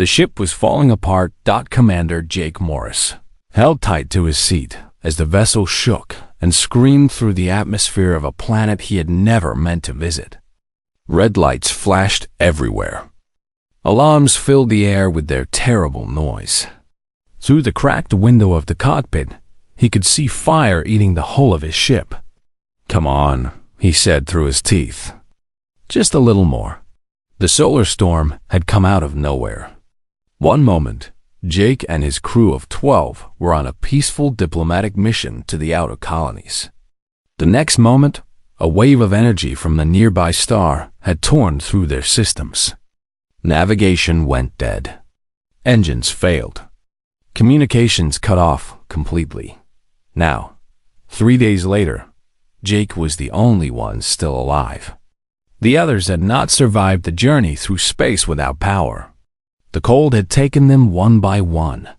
The ship was falling apart. Commander Jake Morris held tight to his seat as the vessel shook and screamed through the atmosphere of a planet he had never meant to visit. Red lights flashed everywhere. Alarms filled the air with their terrible noise. Through the cracked window of the cockpit, he could see fire eating the hull of his ship. "Come on," he said through his teeth. "Just a little more." The solar storm had come out of nowhere. One moment, Jake and his crew of 12 were on a peaceful diplomatic mission to the outer colonies. The next moment, a wave of energy from the nearby star had torn through their systems. Navigation went dead. Engines failed. Communications cut off completely. Now, 3 days later, Jake was the only one still alive. The others had not survived the journey through space without power. The cold had taken them one by one.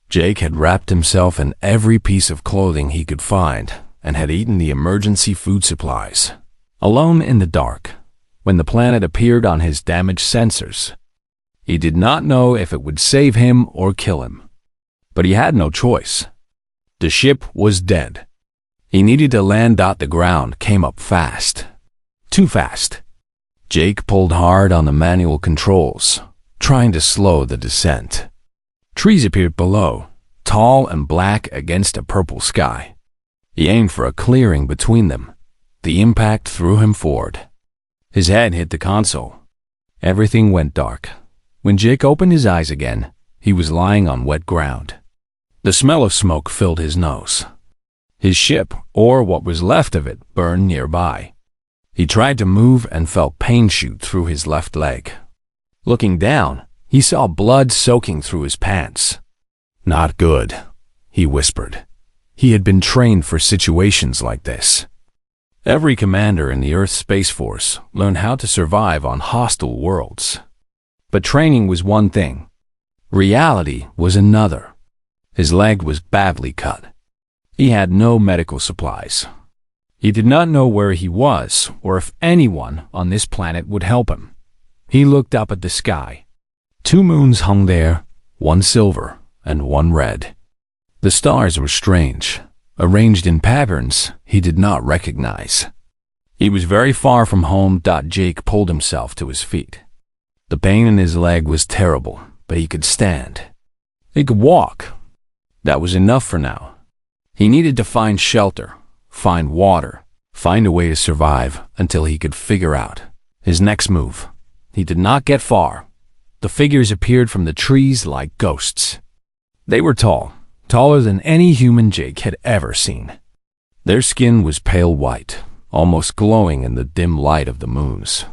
Jake had wrapped himself in every piece of clothing he could find and had eaten the emergency food supplies. Alone in the dark, when the planet appeared on his damaged sensors, he did not know if it would save him or kill him. But he had no choice. The ship was dead. He needed to land. The ground came up fast. Too fast. Jake pulled hard on the manual controls, trying to slow the descent. Trees appeared below, tall and black against a purple sky. He aimed for a clearing between them. The impact threw him forward. His head hit the console. Everything went dark. When Jake opened his eyes again, he was lying on wet ground. The smell of smoke filled his nose. His ship, or what was left of it, burned nearby. He tried to move and felt pain shoot through his left leg. Looking down, he saw blood soaking through his pants. "Not good," he whispered. He had been trained for situations like this. Every commander in the Earth Space Force learned how to survive on hostile worlds. But training was one thing. Reality was another. His leg was badly cut. He had no medical supplies. He did not know where he was or if anyone on this planet would help him. He looked up at the sky. 2 moons hung there, one silver and one red. The stars were strange, arranged in patterns he did not recognize. He was very far from home. Jake pulled himself to his feet. The pain in his leg was terrible, but he could stand. He could walk. That was enough for now. He needed to find shelter, find water, find a way to survive until he could figure out his next move. He did not get far. The figures appeared from the trees like ghosts. They were tall, taller than any human Jake had ever seen. Their skin was pale white, almost glowing in the dim light of the moons.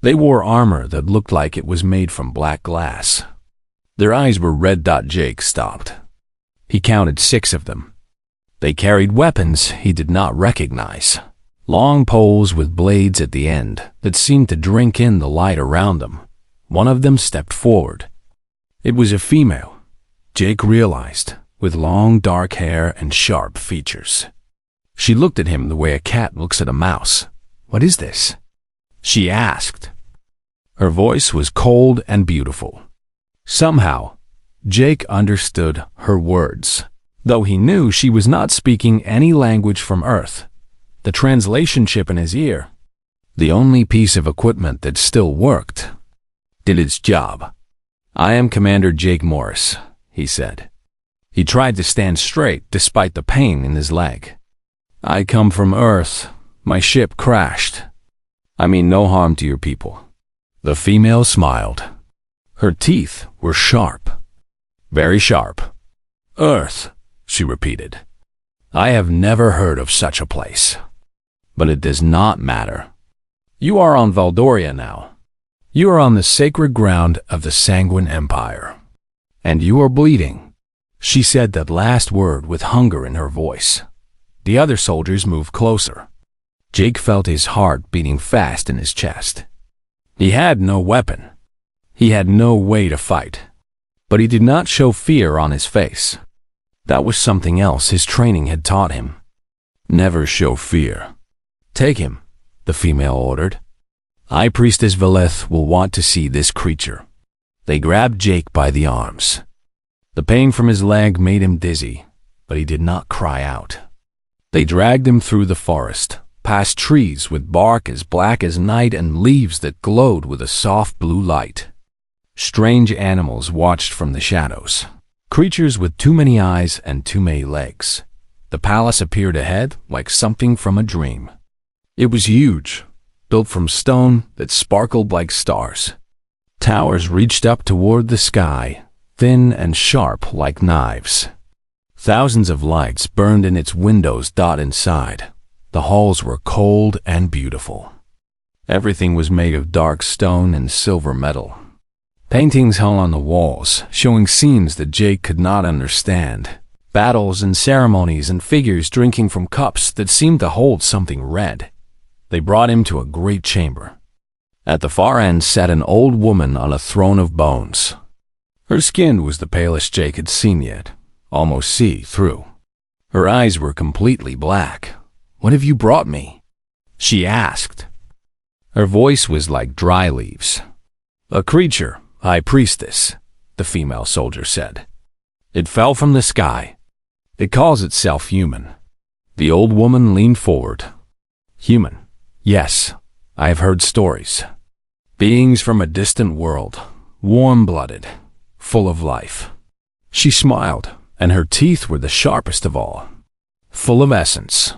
They wore armor that looked like it was made from black glass. Their eyes were red. Jake stopped. He counted 6 of them. They carried weapons he did not recognize. Long poles with blades at the end that seemed to drink in the light around them. One of them stepped forward. It was a female, Jake realized, with long dark hair and sharp features. She looked at him the way a cat looks at a mouse. "What is this?" she asked. Her voice was cold and beautiful. Somehow, Jake understood her words, though he knew she was not speaking any language from Earth. The translation chip in his ear, the only piece of equipment that still worked, did its job. "I am Commander Jake Morris," he said. He tried to stand straight despite the pain in his leg. "I come from Earth. My ship crashed. I mean no harm to your people." The female smiled. Her teeth were sharp. Very sharp. "Earth," she repeated. "I have never heard of such a place. But it does not matter. You are on Valdoria now. You are on the sacred ground of the Sanguine Empire. And you are bleeding." She said that last word with hunger in her voice. The other soldiers moved closer. Jake felt his heart beating fast in his chest. He had no weapon. He had no way to fight. But he did not show fear on his face. That was something else his training had taught him. Never show fear. "Take him," the female ordered. "High Priestess Valeth will want to see this creature." They grabbed Jake by the arms. The pain from his leg made him dizzy, but he did not cry out. They dragged him through the forest, past trees with bark as black as night and leaves that glowed with a soft blue light. Strange animals watched from the shadows, creatures with too many eyes and too many legs. The palace appeared ahead like something from a dream. It was huge, built from stone that sparkled like stars. Towers reached up toward the sky, thin and sharp like knives. Thousands of lights burned in its windows. Inside, the halls were cold and beautiful. Everything was made of dark stone and silver metal. Paintings hung on the walls, showing scenes that Jake could not understand. Battles and ceremonies and figures drinking from cups that seemed to hold something red. They brought him to a great chamber. At the far end sat an old woman on a throne of bones. Her skin was the palest Jake had seen yet, almost see-through. Her eyes were completely black. "What have you brought me?" she asked. Her voice was like dry leaves. "A creature, High Priestess," the female soldier said. "It fell from the sky. It calls itself human." The old woman leaned forward. "Human? Yes, I have heard stories. Beings from a distant world, warm-blooded, full of life." She smiled, and her teeth were the sharpest of all, full of essence.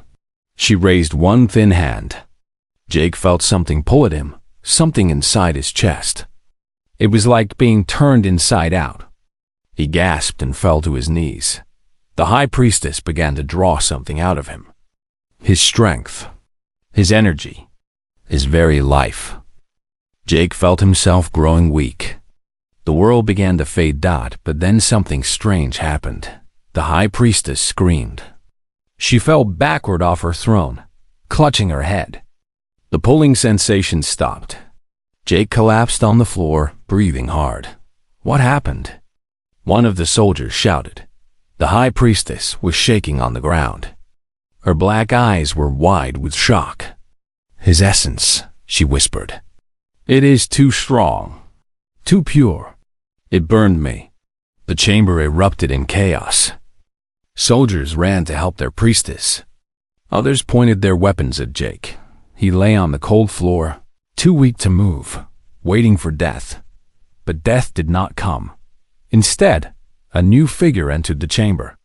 She raised one thin hand. Jake felt something pull at him, something inside his chest. It was like being turned inside out. He gasped and fell to his knees. The High Priestess began to draw something out of him. His strength, his energy, his very life. Jake felt himself growing weak. The world began to fade. But then something strange happened. The High Priestess screamed. She fell backward off her throne, clutching her head. The pulling sensation stopped. Jake collapsed on the floor, breathing hard. What happened? One of the soldiers shouted. The High Priestess was shaking on the ground. Her black eyes were wide with shock. "His essence," she whispered. "It is too strong, too pure. It burned me." The chamber erupted in chaos. Soldiers ran to help their priestess. Others pointed their weapons at Jake. He lay on the cold floor, too weak to move, waiting for death. But death did not come. Instead, a new figure entered the chamber.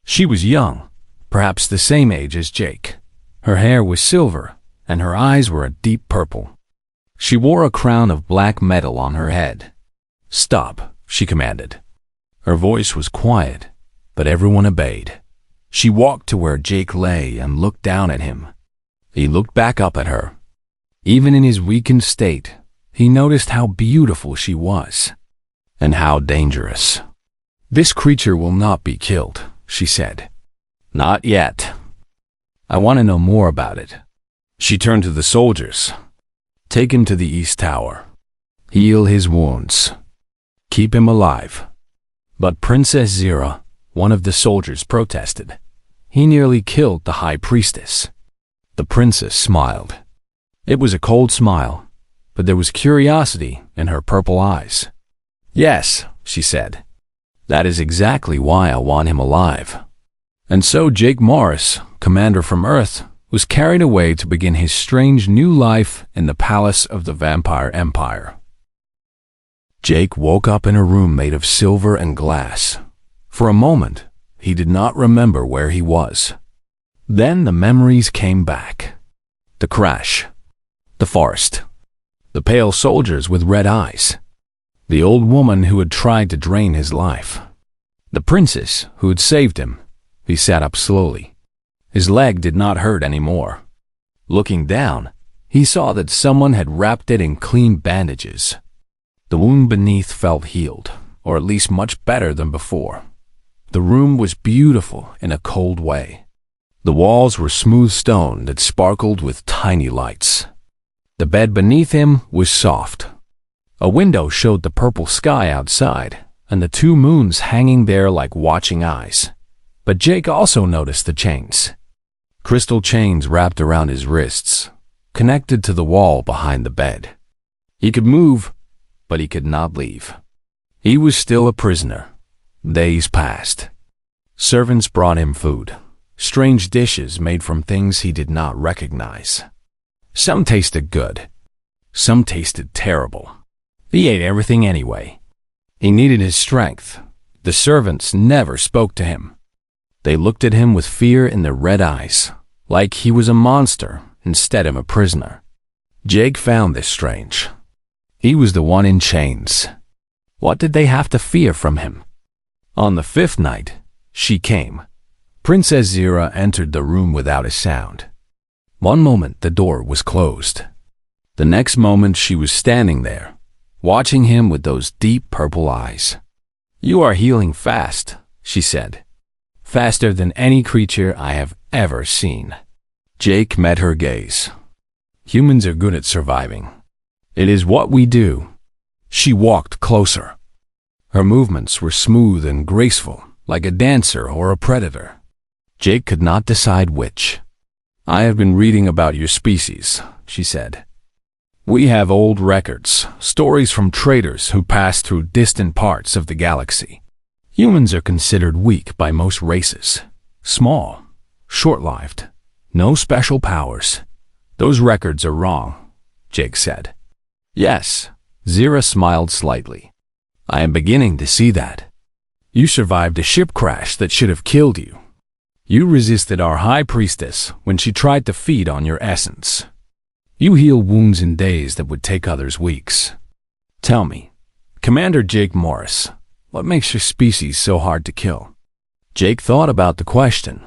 She was young, perhaps the same age as Jake. Her hair was silver, and her eyes were a deep purple. She wore a crown of black metal on her head. "Stop," she commanded. Her voice was quiet, but everyone obeyed. She walked to where Jake lay and looked down at him. He looked back up at her. Even in his weakened state, he noticed how beautiful she was, and how dangerous. "This creature will not be killed," she said. "Not yet. I want to know more about it." She turned to the soldiers. "Take him to the East Tower. Heal his wounds. Keep him alive." But Princess Zira, one of the soldiers, protested. "He nearly killed the High Priestess." The princess smiled. It was a cold smile, but there was curiosity in her purple eyes. "Yes," she said. "That is exactly why I want him alive." And so Jake Morris, commander from Earth, was carried away to begin his strange new life in the palace of the Vampire Empire. Jake woke up in a room made of silver and glass. For a moment, he did not remember where he was. Then the memories came back. The crash, the forest, the pale soldiers with red eyes, the old woman who had tried to drain his life, the princess who had saved him. He sat up slowly. His leg did not hurt anymore. Looking down, he saw that someone had wrapped it in clean bandages. The wound beneath felt healed, or at least much better than before. The room was beautiful in a cold way. The walls were smooth stone that sparkled with tiny lights. The bed beneath him was soft. A window showed the purple sky outside, and the two moons hanging there like watching eyes. But Jake also noticed the chains. Crystal chains wrapped around his wrists, connected to the wall behind the bed. He could move, but he could not leave. He was still a prisoner. Days passed. Servants brought him food, strange dishes made from things he did not recognize. Some tasted good. Some tasted terrible. He ate everything anyway. He needed his strength. The servants never spoke to him. They looked at him with fear in their red eyes, like he was a monster instead of a prisoner. Jake found this strange. He was the one in chains. What did they have to fear from him? On the fifth night, she came. Princess Zira entered the room without a sound. One moment the door was closed. The next moment she was standing there, watching him with those deep purple eyes. "You are healing fast," she said. "Faster than any creature I have ever seen." Jake met her gaze. "Humans are good at surviving. It is what we do." She walked closer. Her movements were smooth and graceful, like a dancer or a predator. Jake could not decide which. "I have been reading about your species," she said. "We have old records, stories from traders who passed through distant parts of the galaxy. Humans are considered weak by most races. Small, short-lived, no special powers. Those records are wrong," Jake said. "Yes," Zira smiled slightly. "I am beginning to see that. You survived a ship crash that should have killed you. You resisted our high priestess when she tried to feed on your essence. You heal wounds in days that would take others weeks. Tell me, Commander Jake Morris, what makes your species so hard to kill?" Jake thought about the question.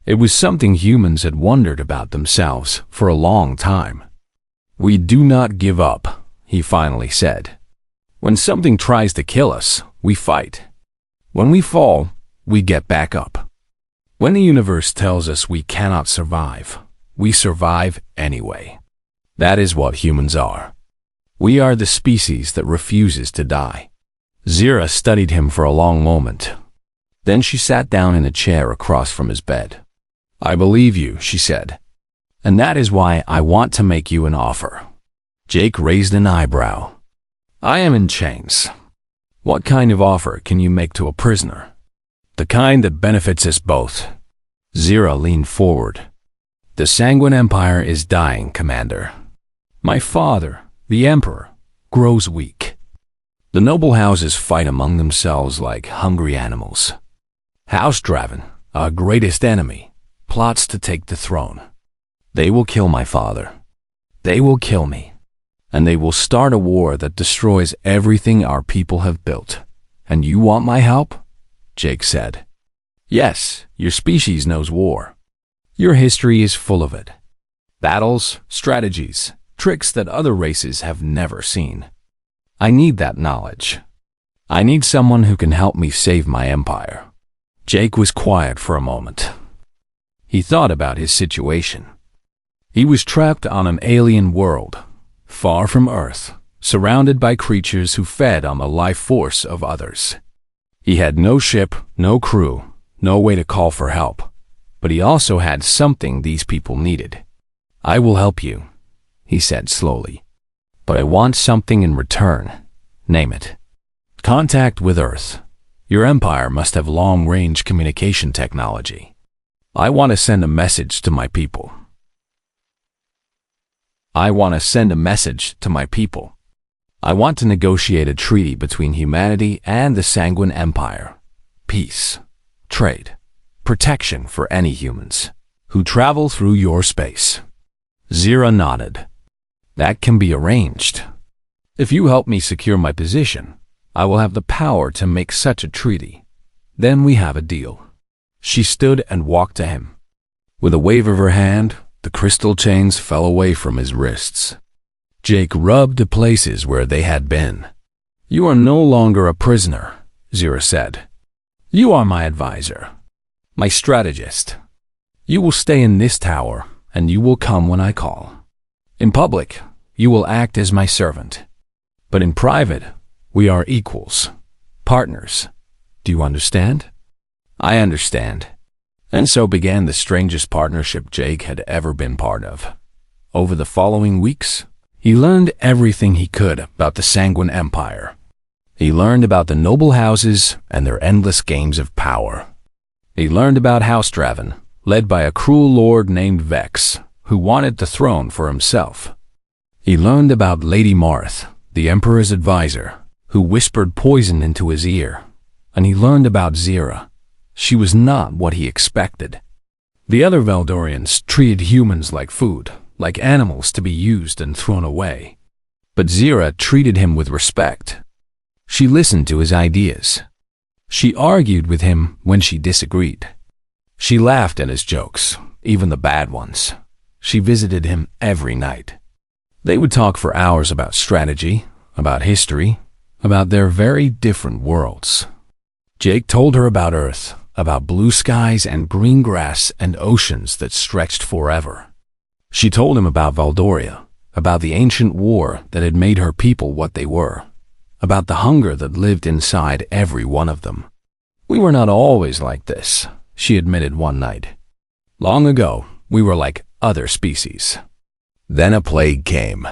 It was something humans had wondered about themselves for a long time. "We do not give up," he finally said. "When something tries to kill us, we fight. When we fall, we get back up. When the universe tells us we cannot survive, we survive anyway. That is what humans are. We are the species that refuses to die." Zira studied him for a long moment. Then she sat down in a chair across from his bed. "I believe you," she said. "And that is why I want to make you an offer." Jake raised an eyebrow. "I am in chains. What kind of offer can you make to a prisoner?" "The kind that benefits us both." Zira leaned forward. "The Sanguine Empire is dying, Commander. My father, the Emperor, grows weak. The noble houses fight among themselves like hungry animals. House Draven, our greatest enemy, plots to take the throne. They will kill my father. They will kill me. And they will start a war that destroys everything our people have built. And you want my help?" Jake said. "Yes, your species knows war. Your history is full of it. Battles, strategies, tricks that other races have never seen. I need that knowledge. I need someone who can help me save my empire." Jake was quiet for a moment. He thought about his situation. He was trapped on an alien world, far from Earth, surrounded by creatures who fed on the life force of others. He had no ship, no crew, no way to call for help, but he also had something these people needed. "I will help you," he said slowly, "but I want something in return. Name it." "Contact with Earth. Your empire must have long-range communication technology. I want to send a message to my people." "I want to send a message to my people. I want to negotiate a treaty between humanity and the Sanguine Empire. Peace, trade, protection for any humans who travel through your space." Zira nodded. "That can be arranged. If you help me secure my position, I will have the power to make such a treaty. Then we have a deal." She stood and walked to him. With a wave of her hand, the crystal chains fell away from his wrists. Jake rubbed the places where they had been. "You are no longer a prisoner," Zira said. "You are my advisor, my strategist. You will stay in this tower, and you will come when I call. In public, you will act as my servant. But in private, we are equals, partners. Do you understand?" "I understand." And so began the strangest partnership Jake had ever been part of. Over the following weeks, he learned everything he could about the Sanguine Empire. He learned about the noble houses and their endless games of power. He learned about House Draven, led by a cruel lord named Vex, who wanted the throne for himself. He learned about Lady Marth, the Emperor's advisor, who whispered poison into his ear. And he learned about Zira. She was not what he expected. The other Veldorians treated humans like food, like animals to be used and thrown away. But Zira treated him with respect. She listened to his ideas. She argued with him when she disagreed. She laughed at his jokes, even the bad ones. She visited him every night. They would talk for hours about strategy, about history, about their very different worlds. Jake told her about Earth, about blue skies and green grass and oceans that stretched forever. She told him about Valdoria, about the ancient war that had made her people what they were, about the hunger that lived inside every one of them. "We were not always like this," she admitted one night. "Long ago, we were like other species. Then a plague came.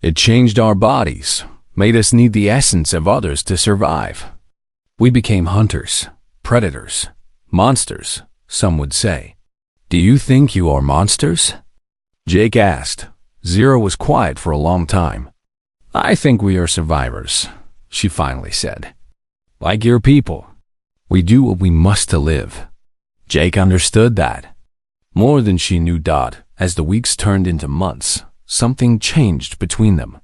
It changed our bodies, made us need the essence of others to survive. We became hunters, predators, monsters, some would say. Do you think you are monsters?" Jake asked. Zira was quiet for a long time. "I think we are survivors," she finally said. "Like your people. We do what we must to live." Jake understood that. More than she knew. As the weeks turned into months, something changed between them.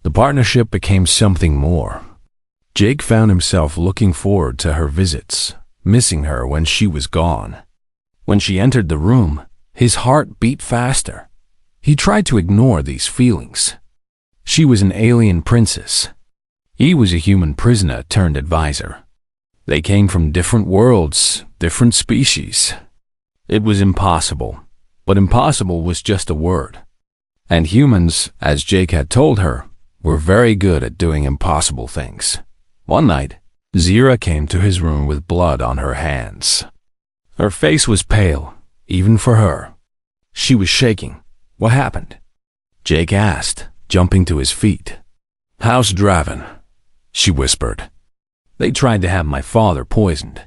The partnership became something more. Jake found himself looking forward to her visits, missing her when she was gone. When she entered the room, his heart beat faster. He tried to ignore these feelings. She was an alien princess. He was a human prisoner turned advisor. They came from different worlds, different species. It was impossible, but impossible was just a word. And humans, as Jake had told her, were very good at doing impossible things. One night, Zira came to his room with blood on her hands. Her face was pale, even for her. She was shaking. "What happened?" Jake asked, jumping to his feet. "House Draven," she whispered. "They tried to have my father poisoned.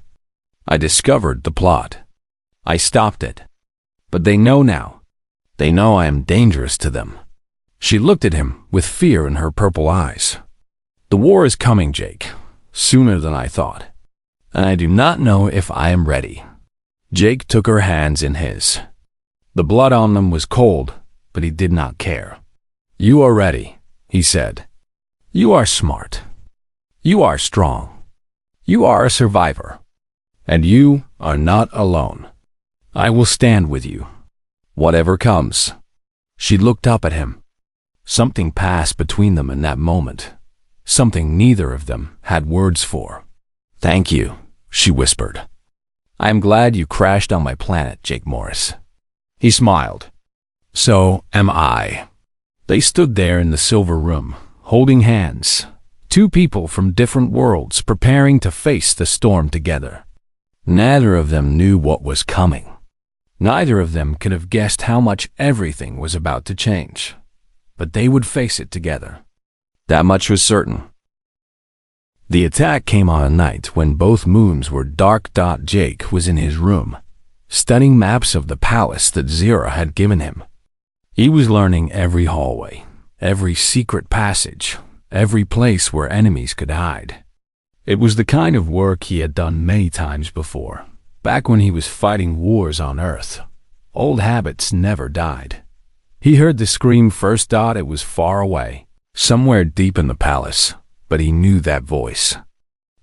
I discovered the plot. I stopped it. But they know now. They know I am dangerous to them." She looked at him with fear in her purple eyes. "The war is coming, Jake, sooner than I thought. And I do not know if I am ready." Jake took her hands in his. The blood on them was cold, but he did not care. "You are ready," he said. "You are smart. You are strong. You are a survivor. And you are not alone. I will stand with you, whatever comes." She looked up at him. Something passed between them in that moment, something neither of them had words for. "Thank you," she whispered. "I am glad you crashed on my planet, Jake Morris." He smiled. "So am I." They stood there in the silver room, holding hands, two people from different worlds preparing to face the storm together. Neither of them knew what was coming. Neither of them could have guessed how much everything was about to change. But they would face it together. That much was certain. The attack came on a night when both moons were dark. Jake was in his room, studying maps of the palace that Zira had given him. He was learning every hallway, every secret passage, every place where enemies could hide. It was the kind of work he had done many times before, back when he was fighting wars on Earth. Old habits never died. He heard the scream first. It was far away, somewhere deep in the palace, but he knew that voice.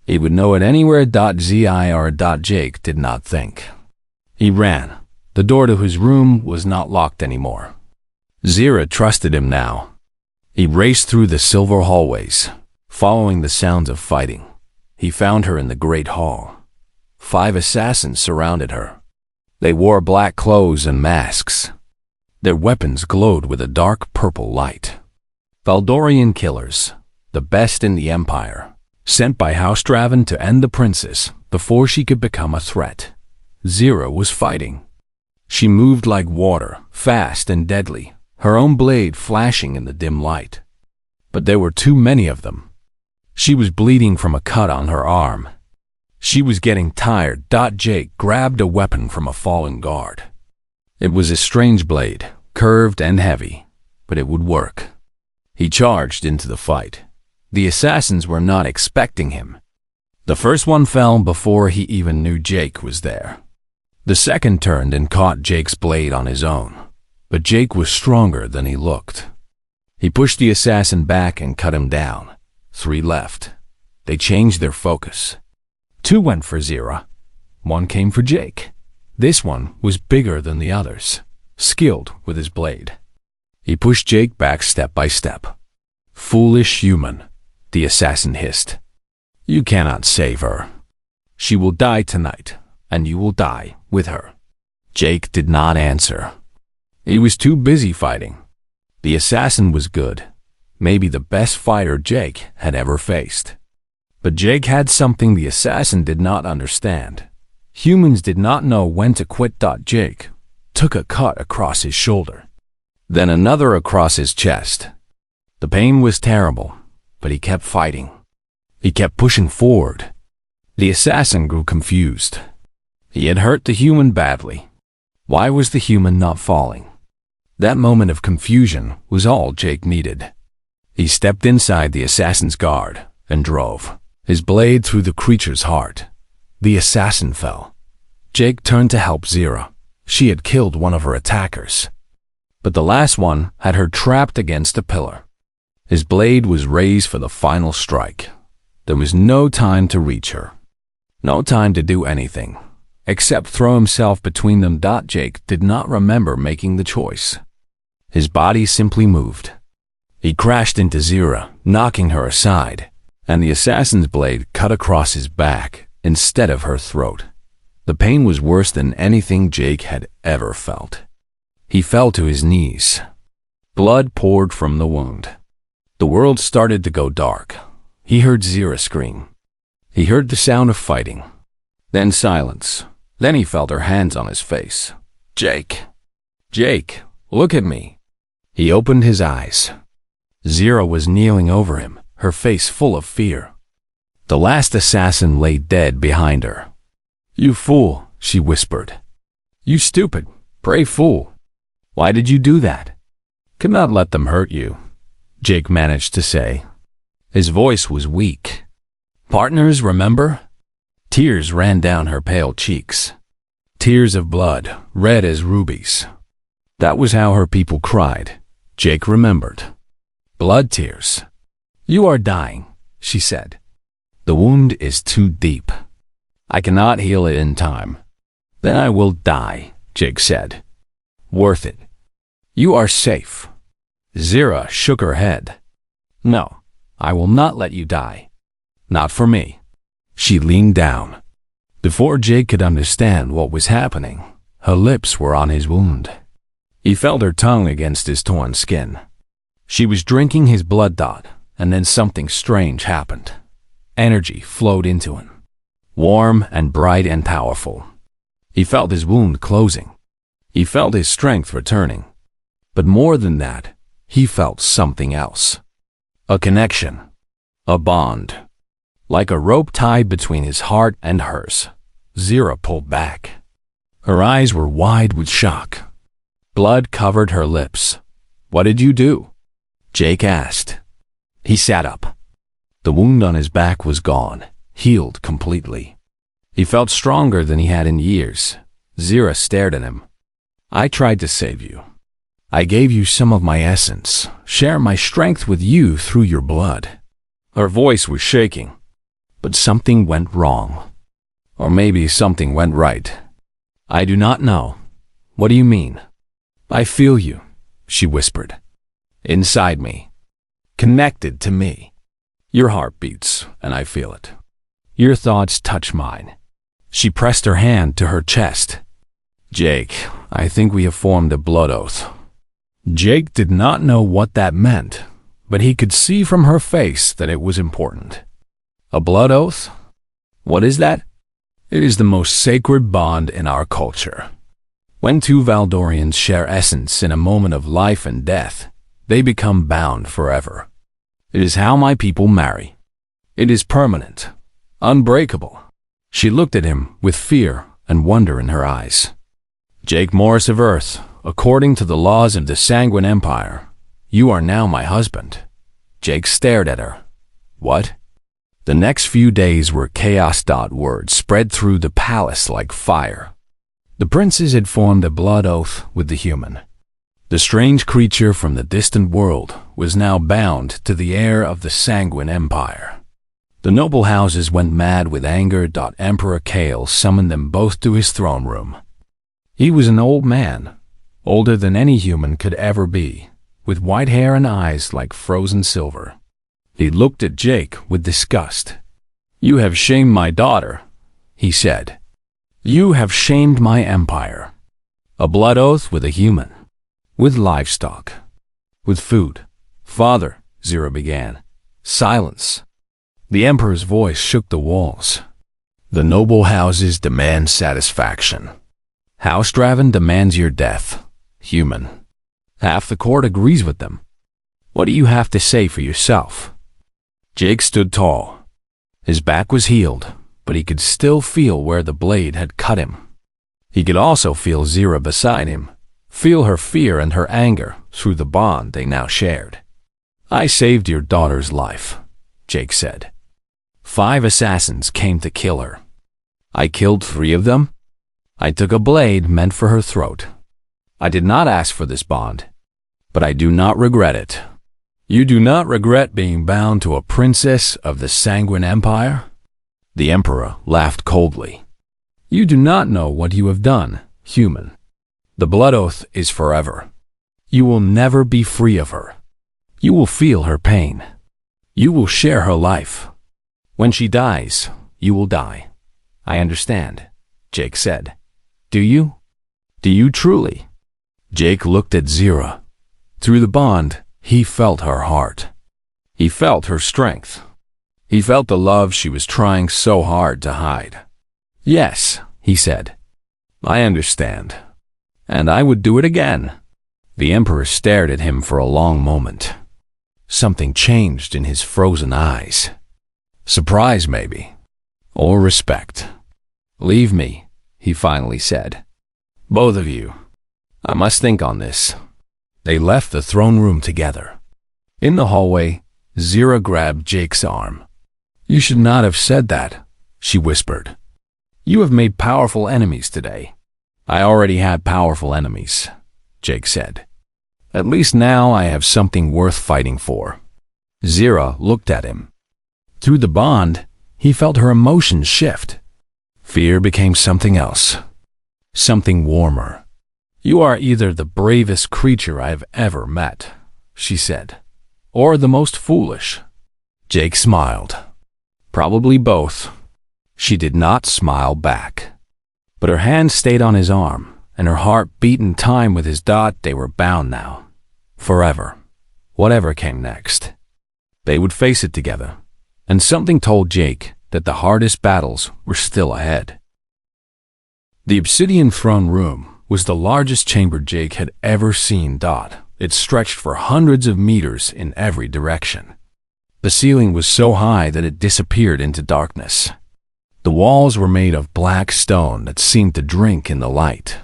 He would know it anywhere. Jake did not think. He ran. The door to his room was not locked anymore. Zira trusted him now. He raced through the silver hallways, following the sounds of fighting. He found her in the great hall. 5 assassins surrounded her. They wore black clothes and masks. Their weapons glowed with a dark purple light. Valdorian killers, the best in the Empire, sent by House Draven to end the princess before she could become a threat. Zira was fighting. She moved like water, fast and deadly, her own blade flashing in the dim light. But there were too many of them. She was bleeding from a cut on her arm. She was getting tired. Jake grabbed a weapon from a fallen guard. It was a strange blade, curved and heavy, but it would work. He charged into the fight. The assassins were not expecting him. The first one fell before he even knew Jake was there. The second turned and caught Jake's blade on his own, but Jake was stronger than he looked. He pushed the assassin back and cut him down. 3 left. They changed their focus. 2 went for Zira. 1 came for Jake. This one was bigger than the others, skilled with his blade. He pushed Jake back step by step. "Foolish human," the assassin hissed. "You cannot save her. She will die tonight, and you will die with her." Jake did not answer. He was too busy fighting. The assassin was good, maybe the best fighter Jake had ever faced. But Jake had something the assassin did not understand. Humans did not know when to quit. Jake took a cut across his shoulder, then another across his chest. The pain was terrible, but he kept fighting. He kept pushing forward. The assassin grew confused. He had hurt the human badly. Why was the human not falling? That moment of confusion was all Jake needed. He stepped inside the assassin's guard and drove his blade through the creature's heart. The assassin fell. Jake turned to help Zira. She had killed one of her attackers, but the last one had her trapped against a pillar. His blade was raised for the final strike. There was no time to reach her. No time to do anything, except throw himself between them. Jake did not remember making the choice. His body simply moved. He crashed into Zira, knocking her aside, and the assassin's blade cut across his back instead of her throat. The pain was worse than anything Jake had ever felt. He fell to his knees. Blood poured from the wound. The world started to go dark. He heard Zira scream. He heard the sound of fighting. Then silence. Then he felt her hands on his face. "Jake! Jake, look at me!" He opened his eyes. Zira was kneeling over him, her face full of fear. The last assassin lay dead behind her. "You fool," she whispered. "You stupid, brave fool. Why did you do that? Could not let them hurt you," Jake managed to say. His voice was weak. "Partners, remember?" Tears ran down her pale cheeks. Tears of blood, red as rubies. That was how her people cried. Jake remembered. Blood tears. "You are dying," she said. "The wound is too deep. I cannot heal it in time." "Then I will die," Jake said. "Worth it. You are safe." Zira shook her head. "No, I will not let you die. Not for me." She leaned down. Before Jake could understand what was happening, her lips were on his wound. He felt her tongue against his torn skin. She was drinking his blood, and then something strange happened. Energy flowed into him, warm and bright and powerful. He felt his wound closing. He felt his strength returning. But more than that, he felt something else. A connection. A bond. Like a rope tied between his heart and hers. Zira pulled back. Her eyes were wide with shock. Blood covered her lips. "What did you do?" Jake asked. He sat up. The wound on his back was gone, healed completely. He felt stronger than he had in years. Zira stared at him. "I tried to save you. I gave you some of my essence, share my strength with you through your blood." Her voice was shaking. But something went wrong. Or maybe something went right. "I do not know. What do you mean?" "I feel you," she whispered. "Inside me. Connected to me. Your heart beats, and I feel it. Your thoughts touch mine." She pressed her hand to her chest. "Jake, I think we have formed a blood oath." Jake did not know what that meant, but he could see from her face that it was important. A blood oath? What is that? It is the most sacred bond in our culture. When 2 Valdorians share essence in a moment of life and death, they become bound forever. It is how my people marry. It is permanent, unbreakable. She looked at him with fear and wonder in her eyes. Jake Morris of Earth, according to the laws of the Sanguine Empire, you are now my husband. Jake stared at her. What? The next few days were chaos. Word spread through the palace like fire. The princes had formed a blood oath with the human. The strange creature from the distant world was now bound to the heir of the Sanguine Empire. The noble houses went mad with anger. Emperor Kale summoned them both to his throne room. He was an old man, older than any human could ever be, with white hair and eyes like frozen silver. He looked at Jake with disgust. You have shamed my daughter, he said. You have shamed my empire. A blood oath with a human, with livestock, with food. Father, Zira began. Silence. The emperor's voice shook the walls. The noble houses demand satisfaction. House Draven demands your death, human. Half the court agrees with them. What do you have to say for yourself? Jake stood tall. His back was healed, but he could still feel where the blade had cut him. He could also feel Zira beside him, feel her fear and her anger through the bond they now shared. I saved your daughter's life, Jake said. 5 assassins came to kill her. I killed 3 of them. I took a blade meant for her throat. I did not ask for this bond, but I do not regret it. You do not regret being bound to a princess of the Sanguine Empire? The emperor laughed coldly. You do not know what you have done, human. The blood oath is forever. You will never be free of her. You will feel her pain. You will share her life. When she dies, you will die. I understand, Jake said. Do you? Do you truly? Jake looked at Zira. Through the bond, he felt her heart. He felt her strength. He felt the love she was trying so hard to hide. Yes, he said. I understand. And I would do it again. The emperor stared at him for a long moment. Something changed in his frozen eyes. Surprise, maybe. Or respect. Leave me, he finally said. Both of you. I must think on this. They left the throne room together. In the hallway, Zira grabbed Jake's arm. You should not have said that, she whispered. You have made powerful enemies today. I already had powerful enemies, Jake said. At least now I have something worth fighting for. Zira looked at him. Through the bond, he felt her emotions shift. Fear became something else. Something warmer. You are either the bravest creature I have ever met, she said, or the most foolish. Jake smiled. Probably both. She did not smile back. But her hand stayed on his arm, and her heart beat in time with his. They were bound now. Forever. Whatever came next. They would face it together, and something told Jake that the hardest battles were still ahead. The obsidian throne room was the largest chamber Jake had ever seen. It stretched for hundreds of meters in every direction. The ceiling was so high that it disappeared into darkness. The walls were made of black stone that seemed to drink in the light.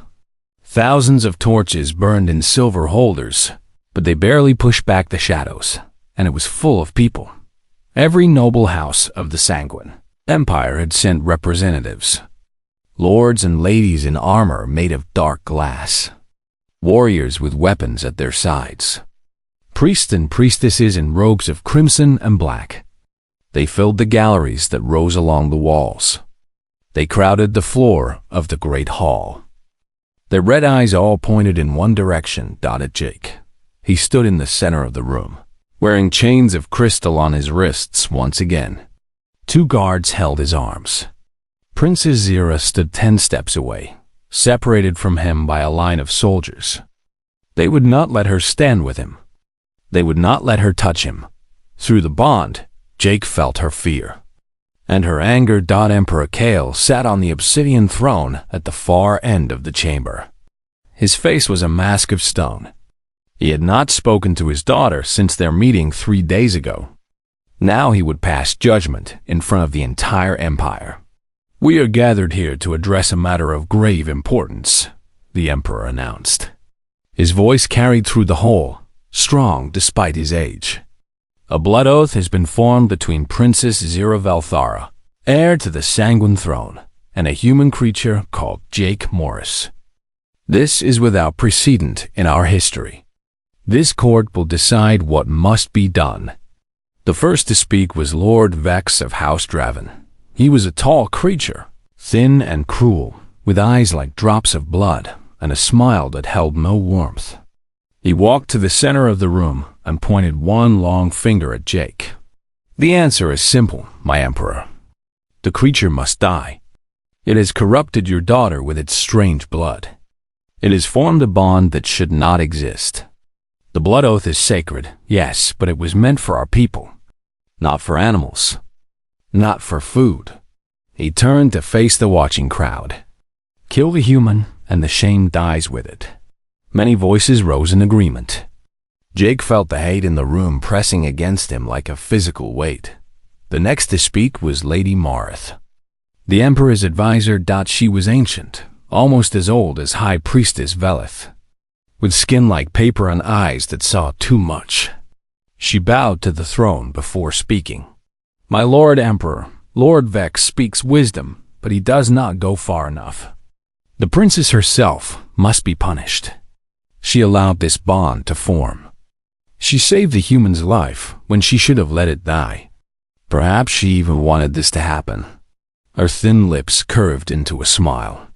Thousands of torches burned in silver holders, but they barely pushed back the shadows, and it was full of people. Every noble house of the Sanguine Empire had sent representatives. Lords and ladies in armor made of dark glass. Warriors with weapons at their sides. Priests and priestesses in robes of crimson and black. They filled the galleries that rose along the walls. They crowded the floor of the great hall. Their red eyes all pointed in one direction. At Jake. He stood in the center of the room, wearing chains of crystal on his wrists once again. 2 guards held his arms. Princess Zira stood 10 steps away, separated from him by a line of soldiers. They would not let her stand with him. They would not let her touch him. Through the bond, Jake felt her fear. And her anger. Emperor Kale sat on the obsidian throne at the far end of the chamber. His face was a mask of stone. He had not spoken to his daughter since their meeting 3 days ago. Now he would pass judgment in front of the entire empire. "We are gathered here to address a matter of grave importance," the emperor announced. His voice carried through the hall, strong despite his age. "A blood oath has been formed between Princess Zira Valthara, heir to the Sanguine Throne, and a human creature called Jake Morris. This is without precedent in our history. This court will decide what must be done." The first to speak was Lord Vex of House Draven. He was a tall creature, thin and cruel, with eyes like drops of blood and a smile that held no warmth. He walked to the center of the room and pointed one long finger at Jake. "The answer is simple, my emperor. The creature must die. It has corrupted your daughter with its strange blood. It has formed a bond that should not exist. The blood oath is sacred, yes, but it was meant for our people, not for animals, not for food." He turned to face the watching crowd. "Kill the human, and the shame dies with it." Many voices rose in agreement. Jake felt the hate in the room pressing against him like a physical weight. The next to speak was Lady Marth, the Emperor's advisor. She was ancient, almost as old as High Priestess Velith, with skin like paper and eyes that saw too much. She bowed to the throne before speaking. "My Lord Emperor, Lord Vex speaks wisdom, but he does not go far enough. The princess herself must be punished. She allowed this bond to form. She saved the human's life when she should have let it die. Perhaps she even wanted this to happen." Her thin lips curved into a smile.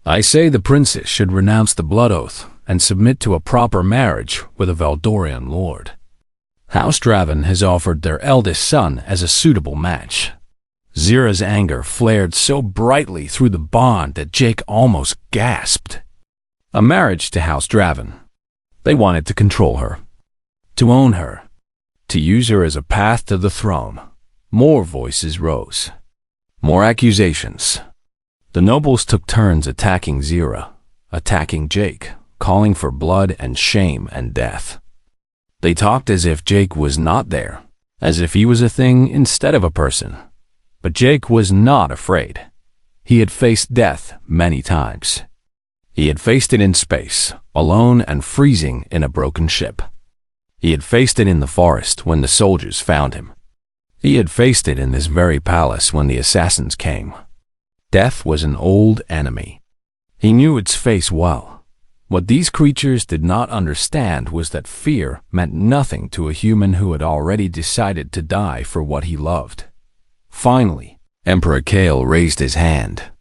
"I say the princess should renounce the blood oath and submit to a proper marriage with a Valdorian lord. House Draven has offered their eldest son as a suitable match." Zira's anger flared so brightly through the bond that Jake almost gasped. A marriage to House Draven. They wanted to control her, to own her, to use her as a path to the throne. More voices rose. More accusations. The nobles took turns attacking Zira, attacking Jake, calling for blood and shame and death. They talked as if Jake was not there, as if he was a thing instead of a person. But Jake was not afraid. He had faced death many times. He had faced it in space, alone and freezing in a broken ship. He had faced it in the forest when the soldiers found him. He had faced it in this very palace when the assassins came. Death was an old enemy. He knew its face well. What these creatures did not understand was that fear meant nothing to a human who had already decided to die for what he loved. Finally, Emperor Kale raised his hand.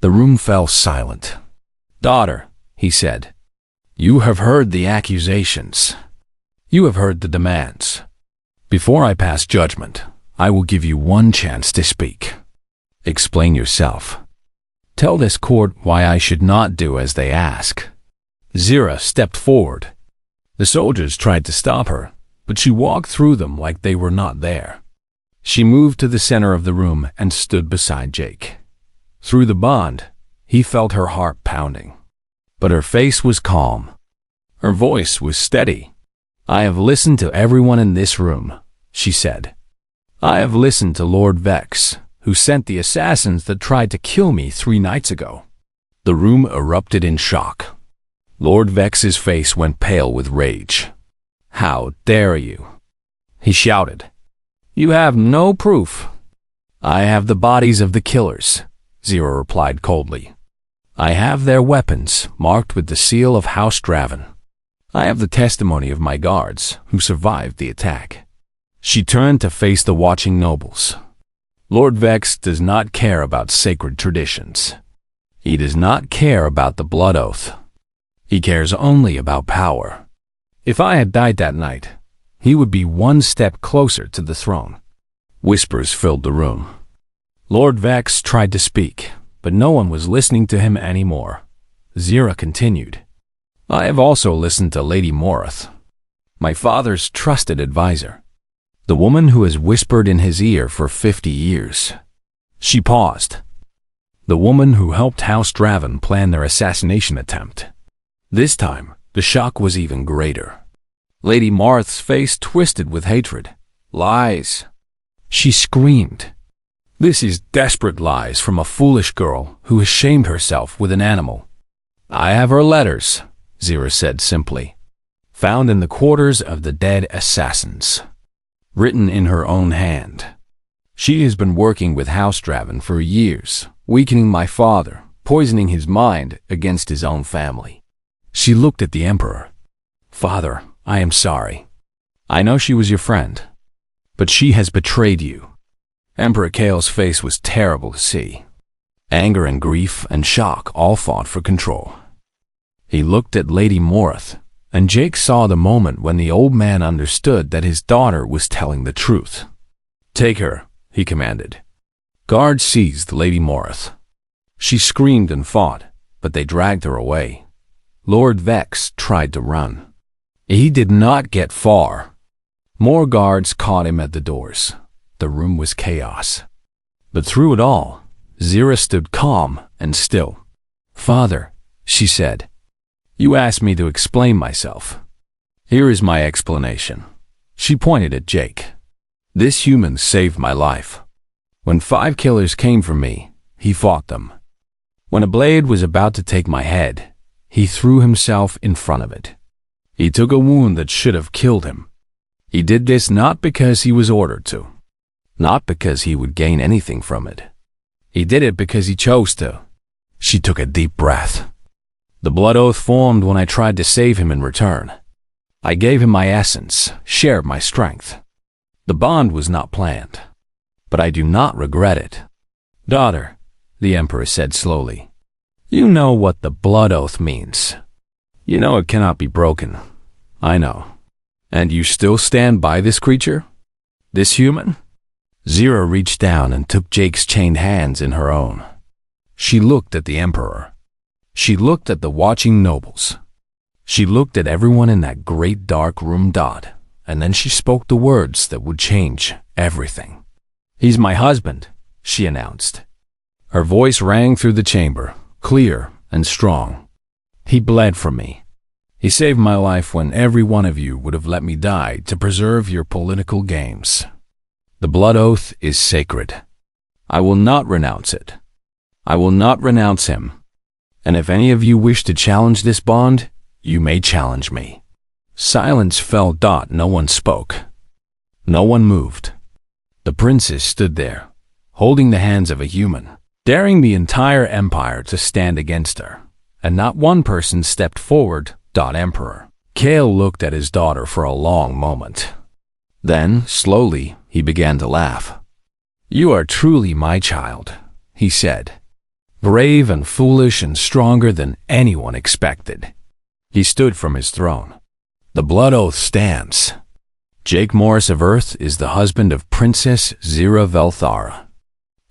The room fell silent. "Daughter," he said, "you have heard the accusations. You have heard the demands. Before I pass judgment, I will give you one chance to speak. Explain yourself. Tell this court why I should not do as they ask." Zira stepped forward. The soldiers tried to stop her, but she walked through them like they were not there. She moved to the center of the room and stood beside Jake. Through the bond, he felt her heart pounding. But her face was calm. Her voice was steady. "I have listened to everyone in this room," she said. "I have listened to Lord Vex, who sent the assassins that tried to kill me 3 nights ago." The room erupted in shock. Lord Vex's face went pale with rage. "How dare you?" he shouted. "You have no proof." "I have the bodies of the killers," Zira replied coldly. "I have their weapons marked with the seal of House Draven. I have the testimony of my guards who survived the attack." She turned to face the watching nobles. Lord Vex does not care about sacred traditions. He does not care about the blood oath. He cares only about power. If I had died that night, he would be one step closer to the throne. Whispers filled the room. Lord Vex tried to speak, but no one was listening to him anymore. Zira continued. "I have also listened to Lady Morth, my father's trusted advisor, the woman who has whispered in his ear for 50 years. She paused. The woman who helped House Draven plan their assassination attempt. This time, the shock was even greater. Lady Marth's face twisted with hatred. "Lies," She screamed. "This is desperate lies from a foolish girl who has shamed herself with an animal." "I have her letters," Zira said simply. "Found in the quarters of the dead assassins. Written in her own hand. She has been working with House Draven for years, weakening my father, poisoning his mind against his own family." She looked at the Emperor. "Father, I am sorry. I know she was your friend, but she has betrayed you." Emperor Kale's face was terrible to see. Anger and grief and shock all fought for control. He looked at Lady Morith, and Jake saw the moment when the old man understood that his daughter was telling the truth. "Take her," he commanded. Guards seized Lady Morith. She screamed and fought, but they dragged her away. Lord Vex tried to run. He did not get far. More guards caught him at the doors. The room was chaos. But through it all, Zira stood calm and still. "Father," she said, "you asked me to explain myself. Here is my explanation." She pointed at Jake. "This human saved my life. When 5 killers came for me, he fought them. When a blade was about to take my head, he threw himself in front of it. He took a wound that should have killed him. He did this not because he was ordered to, not because he would gain anything from it. He did it because he chose to." She took a deep breath. "The blood oath formed when I tried to save him in return. I gave him my essence, shared my strength. The bond was not planned, but I do not regret it." "Daughter," the Emperor said slowly, "you know what the blood oath means. You know it cannot be broken. I know. And you still stand by this creature? This human?" Zira reached down and took Jake's chained hands in her own. She looked at the Emperor. She looked at the watching nobles. She looked at everyone in that great dark room. And then she spoke the words that would change everything. "He's my husband," she announced. Her voice rang through the chamber, clear and strong. "He bled for me. He saved my life when every one of you would have let me die to preserve your political games. The blood oath is sacred. I will not renounce it. I will not renounce him. And if any of you wish to challenge this bond, you may challenge me." Silence fell. No one spoke. No one moved. The princess stood there, holding the hands of a human, daring the entire empire to stand against her, and not one person stepped forward. Emperor Kale looked at his daughter for a long moment. Then, slowly, he began to laugh. "You are truly my child," he said. "Brave and foolish and stronger than anyone expected." He stood from his throne. "The blood oath stands. Jake Morris of Earth is the husband of Princess Zira Velthara.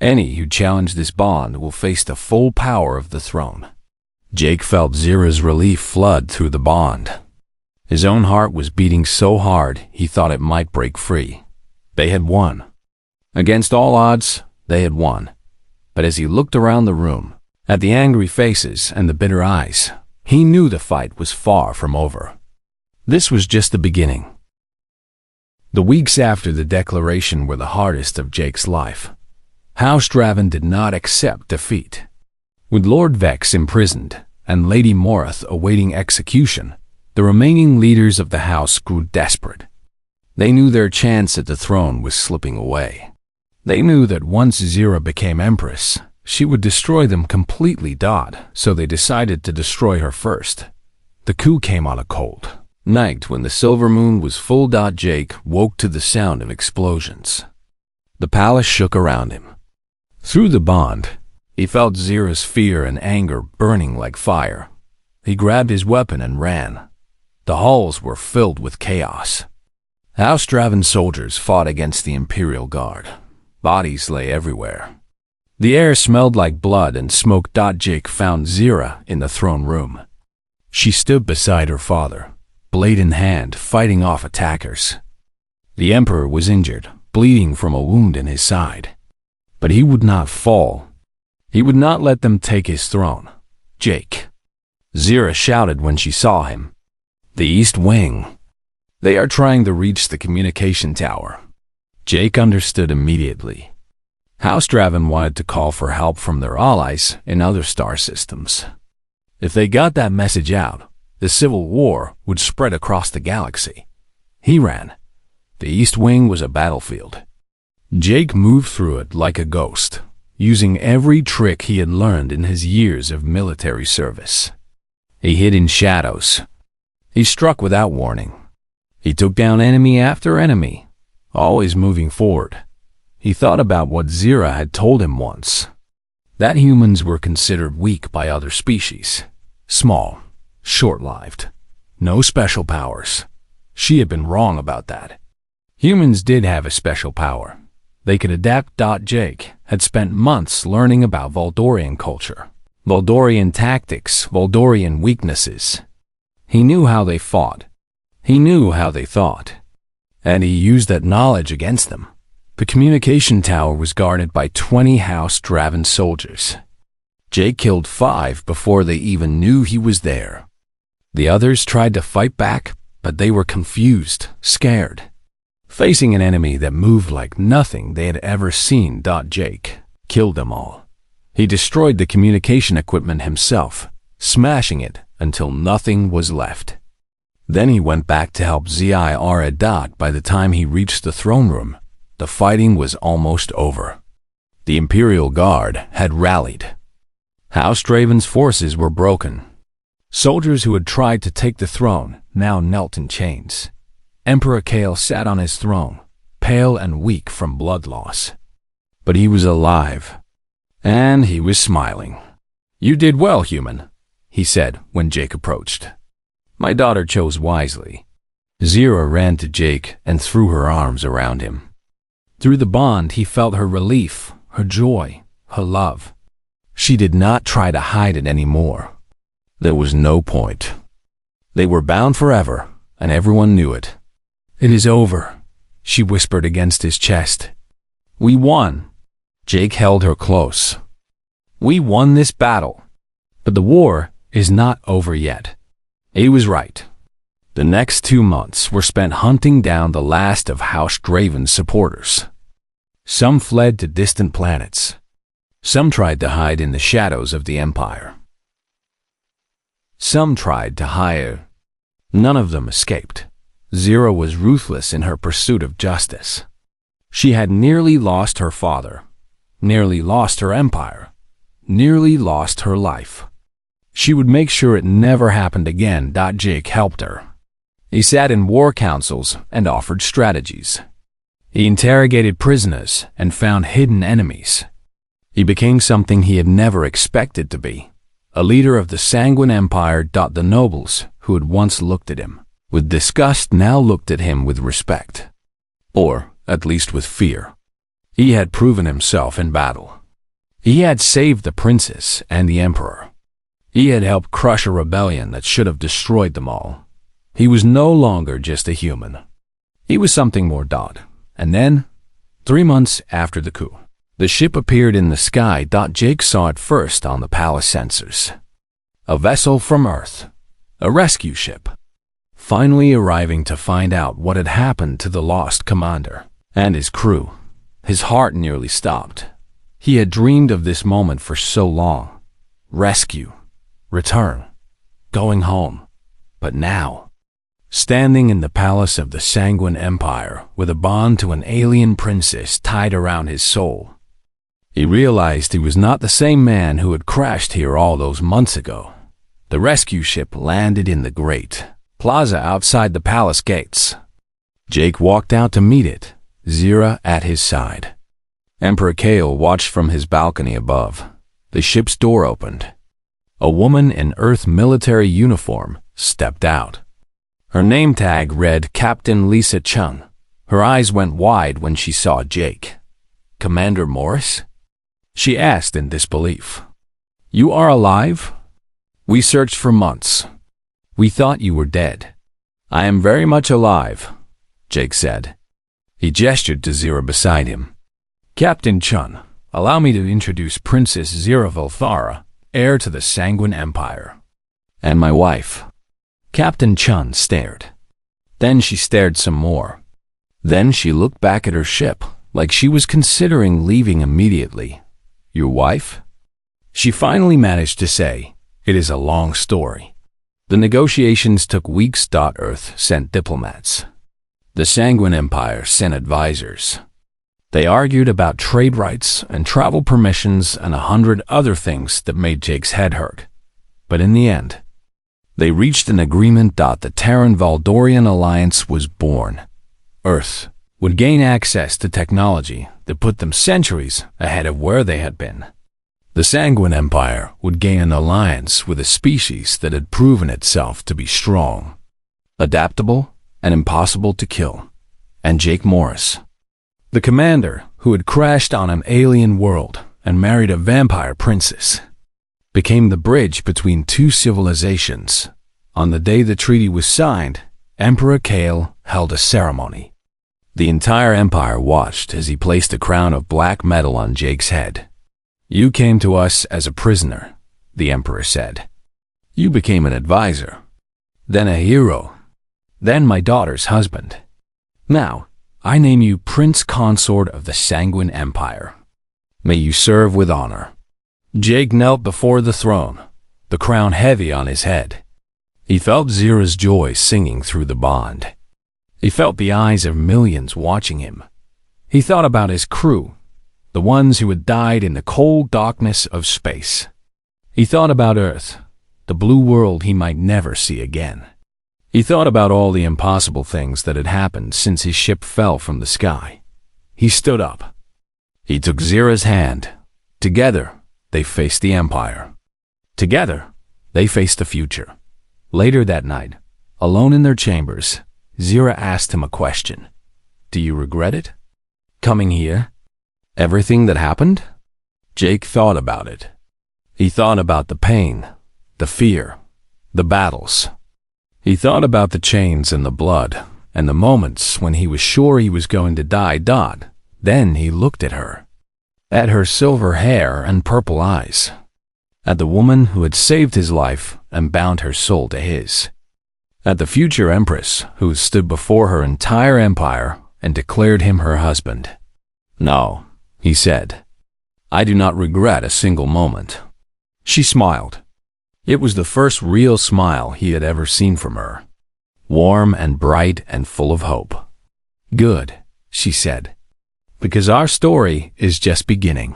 Any who challenge this bond will face the full power of the throne." Jake felt Zira's relief flood through the bond. His own heart was beating so hard he thought it might break free. They had won. Against all odds, they had won. But as he looked around the room, at the angry faces and the bitter eyes, he knew the fight was far from over. This was just the beginning. The weeks after the declaration were the hardest of Jake's life. House Draven did not accept defeat. With Lord Vex imprisoned and Lady Morith awaiting execution, the remaining leaders of the house grew desperate. They knew their chance at the throne was slipping away. They knew that once Zira became empress, she would destroy them completely. So they decided to destroy her first. The coup came on a cold night when the silver moon was full. Jake woke to the sound of explosions. The palace shook around him. Through the bond, he felt Zira's fear and anger burning like fire. He grabbed his weapon and ran. The halls were filled with chaos. House Draven soldiers fought against the Imperial Guard. Bodies lay everywhere. The air smelled like blood and smoke. Jake found Zira in the throne room. She stood beside her father, blade in hand, fighting off attackers. The Emperor was injured, bleeding from a wound in his side. But he would not fall. He would not let them take his throne. "Jake!" Zira shouted when she saw him. "The East Wing. They are trying to reach the communication tower." Jake understood immediately. House Draven wanted to call for help from their allies in other star systems. If they got that message out, the civil war would spread across the galaxy. He ran. The East Wing was a battlefield. Jake moved through it like a ghost, using every trick he had learned in his years of military service. He hid in shadows. He struck without warning. He took down enemy after enemy, always moving forward. He thought about what Zira had told him once, that humans were considered weak by other species, small, short-lived, no special powers. She had been wrong about that. Humans did have a special power. They could adapt. Jake had spent months learning about Voldorian culture, Voldorian tactics, Voldorian weaknesses. He knew how they fought. He knew how they thought. And he used that knowledge against them. The communication tower was guarded by 20 House Draven soldiers. Jake killed 5 before they even knew he was there. The others tried to fight back, but they were confused, scared. Facing an enemy that moved like nothing they had ever seen, Jake killed them all. He destroyed the communication equipment himself, smashing it until nothing was left. Then he went back to help Zira. By the time he reached the throne room, the fighting was almost over. The Imperial Guard had rallied. House Draven's forces were broken. Soldiers who had tried to take the throne now knelt in chains. Emperor Kale sat on his throne, pale and weak from blood loss. But he was alive, and he was smiling. "You did well, human," he said when Jake approached. "My daughter chose wisely." Zira ran to Jake and threw her arms around him. Through the bond, he felt her relief, her joy, her love. She did not try to hide it anymore. There was no point. They were bound forever, and everyone knew it. "It is over," she whispered against his chest. "We won." Jake held her close. "We won this battle. But the war is not over yet." He was right. The next 2 months were spent hunting down the last of House Draven's supporters. Some fled to distant planets. Some tried to hide in the shadows of the Empire. Some tried to hide. None of them escaped. Zira was ruthless in her pursuit of justice. She had nearly lost her father, nearly lost her empire, nearly lost her life. She would make sure it never happened again. Jake helped her. He sat in war councils and offered strategies. He interrogated prisoners and found hidden enemies. He became something he had never expected to be, a leader of the Sanguine Empire. The nobles, who had once looked at him with disgust, now looked at him with respect, or at least with fear. He had proven himself in battle. He had saved the princess and the emperor. He had helped crush a rebellion that should have destroyed them all. He was no longer just a human. He was something more. And then, 3 months after the coup, the ship appeared in the sky. Jake saw it first on the palace sensors. A vessel from Earth, a rescue ship, finally arriving to find out what had happened to the lost commander and his crew. His heart nearly stopped. He had dreamed of this moment for so long. Rescue, return, going home. But now, standing in the palace of the Sanguine Empire with a bond to an alien princess tied around his soul, he realized he was not the same man who had crashed here all those months ago. The rescue ship landed in the great plaza outside the palace gates. Jake walked out to meet it, Zira at his side. Emperor Kale watched from his balcony above. The ship's door opened. A woman in Earth military uniform stepped out. Her name tag read Captain Lisa Chung. Her eyes went wide when she saw Jake. "Commander Morris?" she asked in disbelief. "You are alive? We searched for months. We thought you were dead." "I am very much alive," Jake said. He gestured to Zira beside him. "Captain Chun, allow me to introduce Princess Zira Volthara, heir to the Sanguine Empire. And my wife." Captain Chun stared. Then she stared some more. Then she looked back at her ship, like she was considering leaving immediately. Your wife? She finally managed to say, it is a long story. The negotiations took weeks. Earth sent diplomats. The Sanguine Empire sent advisors. They argued about trade rights and travel permissions and 100 other things that made Jake's head hurt. But in the end, they reached an agreement. The Terran-Valdorian alliance was born. Earth would gain access to technology that put them centuries ahead of where they had been. The Sanguine Empire would gain an alliance with a species that had proven itself to be strong, adaptable, and impossible to kill. And Jake Morris, the commander who had crashed on an alien world and married a vampire princess, became the bridge between two civilizations. On the day the treaty was signed, Emperor Kale held a ceremony. The entire empire watched as he placed a crown of black metal on Jake's head. You came to us as a prisoner, the emperor said. You became an advisor, then a hero, then my daughter's husband. Now, I name you Prince Consort of the Sanguine Empire. May you serve with honor. Jake knelt before the throne, the crown heavy on his head. He felt Zira's joy singing through the bond. He felt the eyes of millions watching him. He thought about his crew, the ones who had died in the cold darkness of space. He thought about Earth, the blue world he might never see again. He thought about all the impossible things that had happened since his ship fell from the sky. He stood up. He took Zira's hand. Together, they faced the Empire. Together, they faced the future. Later that night, alone in their chambers, Zira asked him a question. Do you regret it? Coming here? Everything that happened? Jake thought about it. He thought about the pain, the fear, the battles. He thought about the chains and the blood, and the moments when he was sure he was going to die. Then he looked at her silver hair and purple eyes, at the woman who had saved his life and bound her soul to his, at the future empress who stood before her entire empire and declared him her husband. No, he said, I do not regret a single moment. She smiled. It was the first real smile he had ever seen from her, warm and bright and full of hope. Good, she said, because our story is just beginning.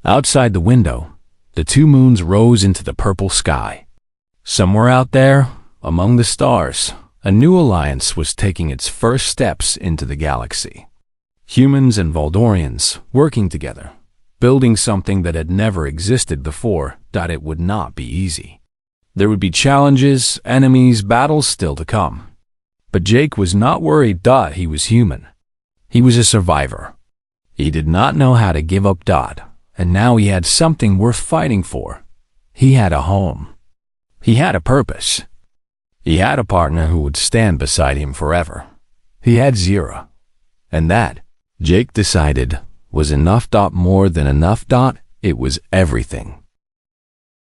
Outside the window, the two moons rose into the purple sky. Somewhere out there, among the stars, a new alliance was taking its first steps into the galaxy. Humans and Valdorians working together, building something that had never existed before. It would not be easy. There would be challenges, enemies, battles still to come. But Jake was not worried. He was human. He was a survivor. He did not know how to give up. And now he had something worth fighting for. He had a home. He had a purpose. He had a partner who would stand beside him forever. He had Zira. And that, Jake decided, was enough. More than enough. It was everything.